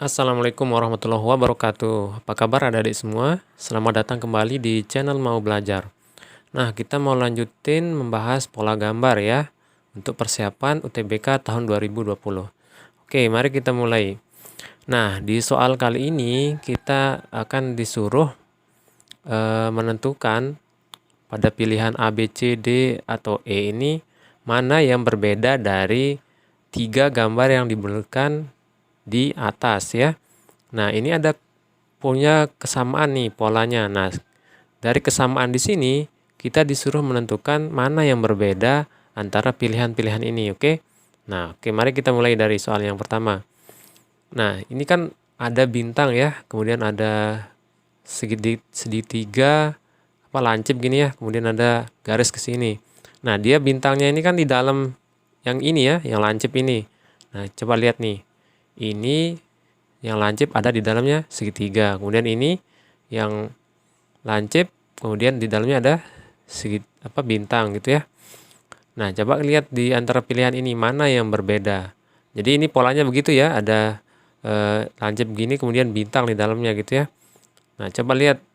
Assalamualaikum warahmatullahi wabarakatuh. Apa kabar adik-adik semua? Selamat datang kembali di channel Mau Belajar. Nah, kita mau lanjutin membahas pola gambar ya, untuk persiapan UTBK tahun 2020. Oke, mari kita mulai. Nah, di soal kali ini kita akan disuruh menentukan pada pilihan A, B, C, D, atau E ini mana yang berbeda dari tiga gambar yang diberikan di atas ya. Nah, ini ada punya kesamaan nih polanya. Nah, dari kesamaan di sini kita disuruh menentukan mana yang berbeda antara pilihan-pilihan ini, oke? Nah, oke, mari kita mulai dari soal yang pertama. Nah, ini kan ada bintang ya, kemudian ada segitiga lancip gini ya, kemudian ada garis ke sini. Nah, dia bintangnya ini kan di dalam yang ini ya, yang lancip ini. Nah, coba lihat nih. Ini yang lancip ada di dalamnya segitiga. Kemudian ini yang lancip, kemudian di dalamnya ada bintang gitu ya. Nah, coba lihat di antara pilihan ini mana yang berbeda. Jadi ini polanya begitu ya, ada lancip gini kemudian bintang di dalamnya gitu ya. Nah, coba lihat.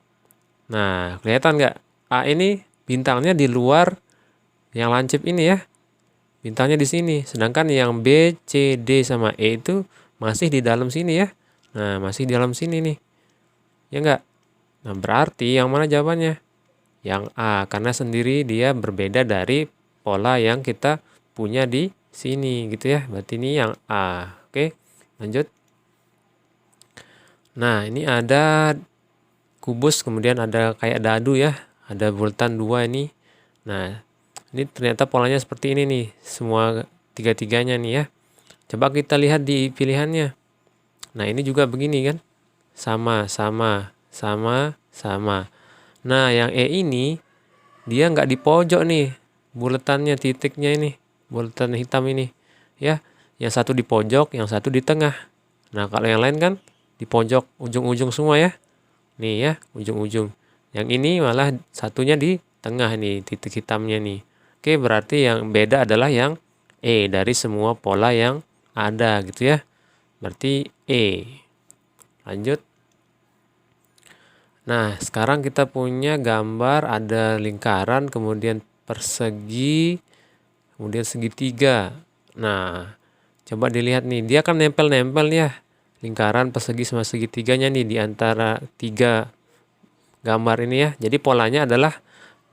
Nah, kelihatan nggak? A ini bintangnya di luar yang lancip ini ya. Bintangnya di sini. Sedangkan yang B, C, D, sama E itu masih di dalam sini ya. Nah, masih di dalam sini nih. Ya enggak? Nah, berarti yang mana jawabannya? Yang A, karena sendiri dia berbeda dari pola yang kita punya di sini gitu ya. Berarti ini yang A. Oke, lanjut. Nah, ini ada kubus, kemudian ada kayak dadu ya. Ada bulatan 2 ini. Nah, ini ternyata polanya seperti ini nih. Semua tiga-tiganya nih ya. Coba kita lihat di pilihannya. Nah, ini juga begini kan. Sama. Nah, yang E ini dia nggak di pojok nih. Buletannya, titiknya ini. Bulatan hitam ini. Ya, yang satu di pojok, yang satu di tengah. Nah, kalau yang lain kan di pojok ujung-ujung semua ya. Nih ya, ujung-ujung. Yang ini malah satunya di tengah nih, titik hitamnya nih. Oke, berarti yang beda adalah yang E dari semua pola yang ada gitu ya. Berarti E. Lanjut. Nah, sekarang kita punya gambar ada lingkaran, kemudian persegi, kemudian segitiga. Nah, coba dilihat nih, dia kan nempel-nempel ya. Lingkaran, persegi, sama segitiganya nih di antara tiga gambar ini ya. Jadi polanya adalah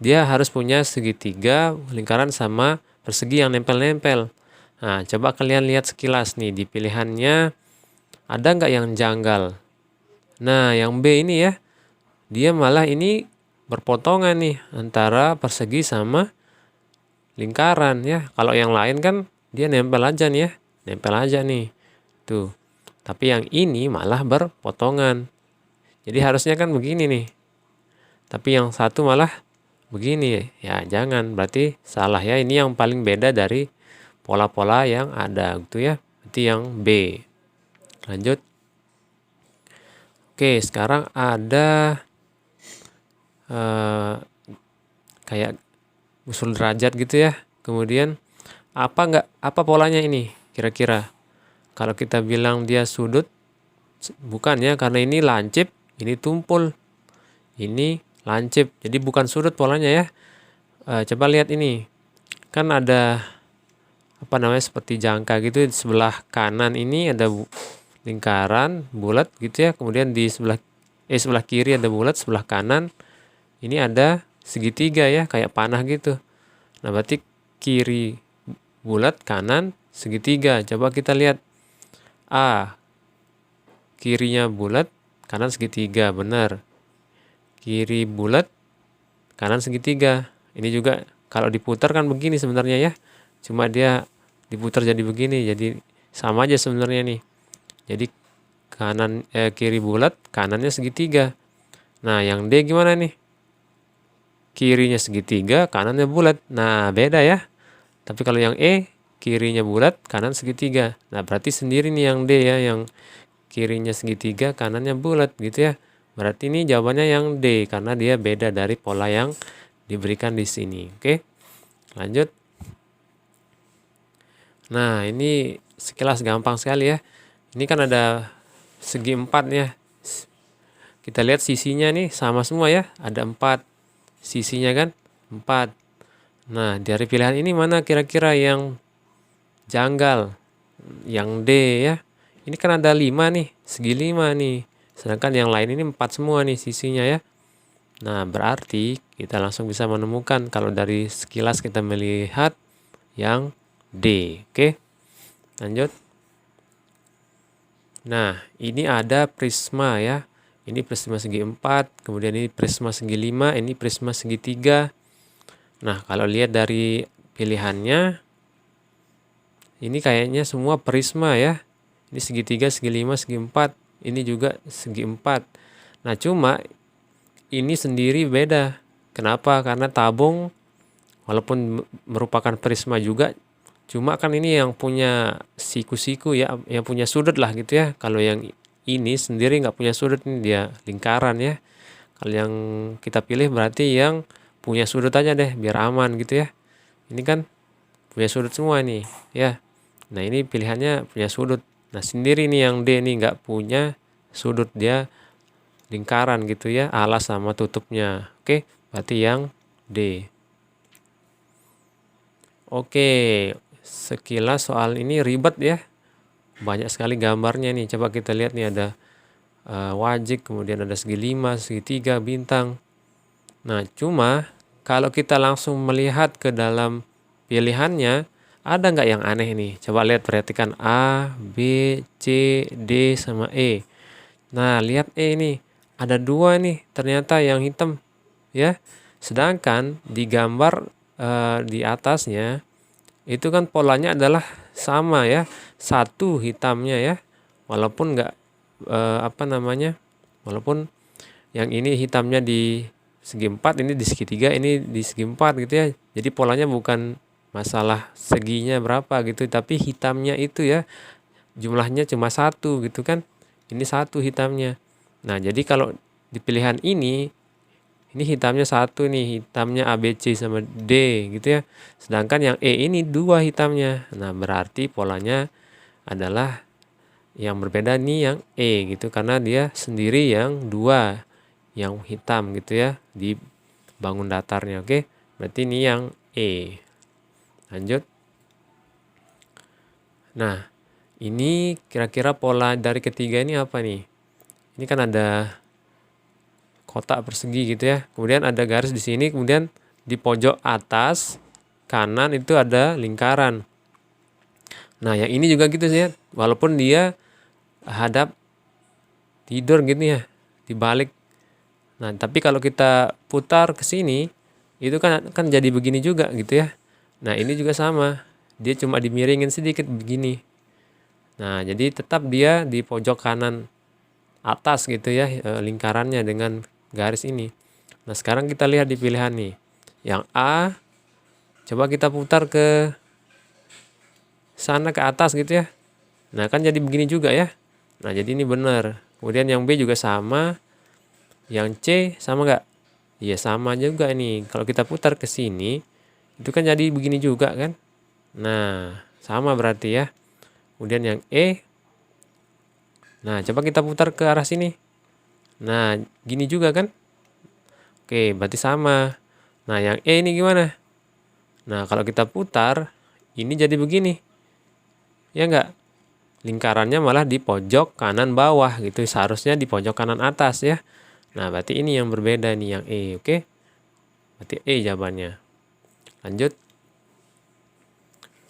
dia harus punya segitiga, lingkaran, sama persegi yang nempel-nempel. Nah, coba kalian lihat sekilas nih di pilihannya, ada nggak yang janggal? Nah, yang B ini ya, dia malah ini berpotongan nih antara persegi sama lingkaran ya. Kalau yang lain kan dia nempel aja nih ya, nempel aja nih. Tuh. Tapi yang ini malah berpotongan. Jadi harusnya kan begini nih. Tapi yang satu malah begini ya, jangan, berarti salah ya. Ini yang paling beda dari pola-pola yang ada gitu ya. Berarti yang B. Lanjut. Oke, sekarang ada kayak usul derajat gitu ya. Kemudian apa polanya ini kira-kira? Kalau kita bilang dia sudut, bukan ya, karena ini lancip, ini tumpul, ini lancip, jadi bukan sudut polanya ya. Coba lihat ini, kan ada seperti jangka gitu. Di sebelah kanan ini ada lingkaran bulat gitu ya, kemudian di sebelah kiri ada bulat, sebelah kanan ini ada segitiga ya, kayak panah gitu. Nah, berarti kiri bulat, kanan segitiga. Coba kita lihat. A, kirinya bulat, kanan segitiga, benar. Kiri bulat, kanan segitiga. Ini juga kalau diputar kan begini sebenarnya ya. Cuma dia diputar jadi begini, jadi sama aja sebenarnya nih. Jadi kiri bulat, kanannya segitiga. Nah, yang D gimana nih? Kirinya segitiga, kanannya bulat. Nah, beda ya. Tapi kalau yang E, kirinya bulat, kanan segitiga. Nah, berarti sendiri nih yang D ya, yang kirinya segitiga, kanannya bulat gitu ya. Berarti ini jawabannya yang D, karena dia beda dari pola yang diberikan di sini. Oke, lanjut. Nah, ini sekilas gampang sekali ya. Ini kan ada segi 4 ya. Kita lihat sisinya nih sama semua ya, ada 4 sisinya kan, 4. Nah, dari pilihan ini mana kira-kira yang janggal? Yang D ya. Ini kan ada 5 nih, segi 5 nih. Sedangkan yang lain ini 4 semua nih sisinya ya. Nah, berarti kita langsung bisa menemukan kalau dari sekilas kita melihat yang D. Oke, lanjut. Nah, ini ada prisma ya. Ini prisma segi 4, kemudian ini prisma segi 5, ini prisma segi 3. Nah, kalau lihat dari pilihannya, ini kayaknya semua prisma ya. Ini segi 3, segi 5, segi 4. Ini juga segi 4. Nah, cuma ini sendiri beda. Kenapa? Karena tabung walaupun merupakan prisma juga, cuma kan ini yang punya siku-siku ya, yang punya sudut lah gitu ya. Kalau yang ini sendiri nggak punya sudut, ini dia lingkaran ya. Kalau yang kita pilih berarti yang punya sudut aja deh, biar aman gitu ya. Ini kan punya sudut semua nih ya. Nah, ini pilihannya punya sudut. Nah, sendiri nih yang D nih nggak punya sudut, dia lingkaran gitu ya, alas sama tutupnya. Oke, berarti yang D. Oke, sekilas soal ini ribet ya. Banyak sekali gambarnya nih. Coba kita lihat nih, ada wajik, kemudian ada segi 5, segi 3, bintang. Nah, cuma kalau kita langsung melihat ke dalam pilihannya, ada nggak yang aneh nih? Coba lihat, perhatikan A, B, C, D, sama E. Nah, lihat E nih. Ada 2 nih ternyata yang hitam ya. Sedangkan di gambar di atasnya itu kan polanya adalah sama ya. Satu hitamnya ya. Walaupun nggak walaupun yang ini hitamnya di segi 4, ini di segi 3, ini di segi 4 gitu ya. Jadi polanya bukan masalah seginya berapa gitu, tapi hitamnya itu ya, jumlahnya cuma 1 gitu kan. Ini 1 hitamnya. Nah, jadi kalau di pilihan ini hitamnya 1 nih, hitamnya A, B, C sama D gitu ya. Sedangkan yang E ini 2 hitamnya. Nah, berarti polanya adalah yang berbeda nih yang E gitu, karena dia sendiri yang 2 yang hitam gitu ya di bangun datarnya. Oke, berarti ini yang E. Lanjut. Nah, ini kira-kira pola dari ketiga ini apa nih? Ini kan ada kotak persegi gitu ya. Kemudian ada garis di sini, kemudian di pojok atas kanan itu ada lingkaran. Nah, yang ini juga gitu sih ya. Walaupun dia hadap tidur gitu ya, dibalik. Nah, tapi kalau kita putar ke sini, itu kan jadi begini juga gitu ya. Nah, ini juga sama. Dia cuma dimiringin sedikit begini. Nah, jadi tetap dia di pojok kanan atas gitu ya, lingkarannya dengan garis ini. Nah, sekarang kita lihat di pilihan nih. Yang A, coba kita putar ke sana ke atas gitu ya. Nah, kan jadi begini juga ya. Nah, jadi ini benar. Kemudian yang B juga sama. Yang C sama nggak? Iya, sama juga nih. Kalau kita putar ke sini, itu kan jadi begini juga kan. Nah, sama berarti ya. Kemudian yang E. Nah, coba kita putar ke arah sini. Nah, gini juga kan. Oke, berarti sama. Nah, yang E ini gimana? Nah, kalau kita putar, ini jadi begini. Ya enggak? Lingkarannya malah di pojok kanan bawah gitu. Seharusnya di pojok kanan atas ya. Nah, berarti ini yang berbeda nih, yang E. Oke? Berarti E jawabannya. Lanjut.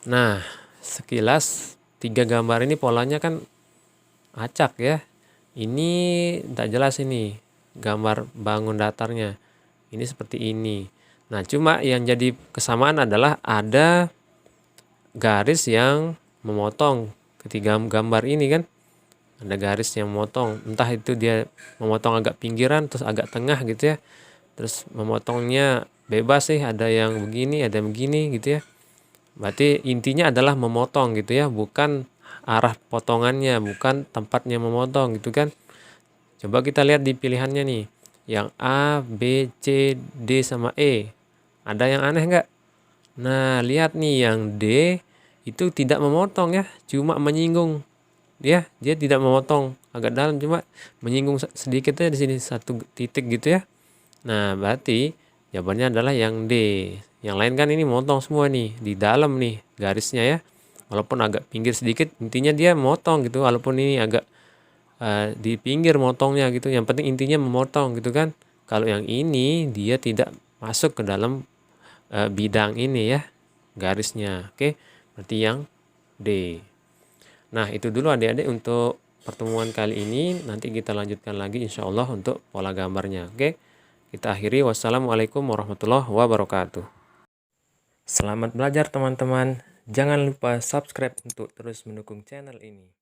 Nah, sekilas 3 gambar ini polanya kan acak ya. Ini tak jelas ini gambar bangun datarnya. Ini seperti ini. Nah, cuma yang jadi kesamaan adalah ada garis yang memotong ketiga gambar ini kan. Ada garis yang memotong. Entah itu dia memotong agak pinggiran terus agak tengah gitu ya. Terus memotongnya bebas sih, ada yang begini, ada yang begini gitu ya. Berarti intinya adalah memotong gitu ya, bukan arah potongannya, bukan tempatnya memotong gitu kan. Coba kita lihat di pilihannya nih. Yang A, B, C, D, sama E. Ada yang aneh nggak? Nah, lihat nih yang D itu tidak memotong ya, cuma menyinggung. dia tidak memotong agak dalam, cuma menyinggung sedikit aja di sini satu titik gitu ya. Nah, berarti jawabannya adalah yang D. Yang lain kan ini motong semua nih di dalam nih garisnya ya. Walaupun agak pinggir sedikit, intinya dia motong gitu. Walaupun ini agak di pinggir motongnya gitu. Yang penting intinya memotong gitu kan. Kalau yang ini dia tidak masuk ke dalam bidang ini ya, garisnya. Oke, berarti yang D. Nah, itu dulu adik-adik untuk pertemuan kali ini. Nanti kita lanjutkan lagi insya Allah untuk pola gambarnya. Oke, kita akhiri. Wassalamualaikum warahmatullahi wabarakatuh. Selamat belajar teman-teman. Jangan lupa subscribe untuk terus mendukung channel ini.